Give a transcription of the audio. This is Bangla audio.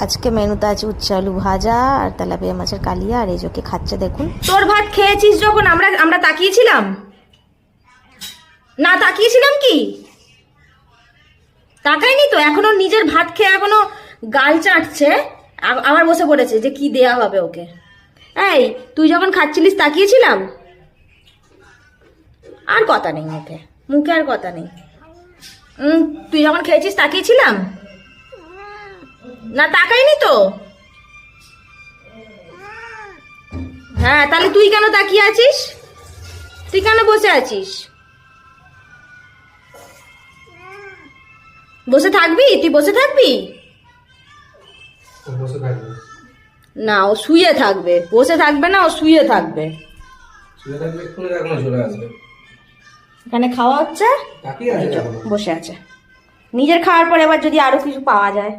আজকে মেনুতে আছে উচ্ছে আলু ভাজা আর তেলাপিয়া মাছের কালিয়া, আর এই যে খাচ্ছে দেখুন। তোর ভাত খেয়েছিস যখন আমরা তাকিয়েছিলাম না? তাকিয়েছিলাম কি? তাকাইনি তো। এখনো নিজের ভাত খেয়ে এখনো গাল চাটছে, আবার বসে পড়েছে যে কি দেয়া হবে ওকে। এই তুই যখন খাচ্ছিলিস তাকিয়েছিলাম? আর কথা নেই মুখে, মুখে আর কথা নেই। তুই যখন খেয়েছিস তাকিয়েছিলাম না? তাকাইনি তো। হ্যাঁ, তাহলে তুই কেন তাকিয়ে আছিস? তুই কেন বসে আছিস? বসে থাকবি? তুই বসে থাকবি না? ও শুয়ে থাকবে। বসে থাকবে না, ও শুয়ে থাকবে। এখানে খাওয়া হচ্ছে, বসে আছে। নিজের খাওয়ার পর এবার যদি আরো কিছু পাওয়া যায়।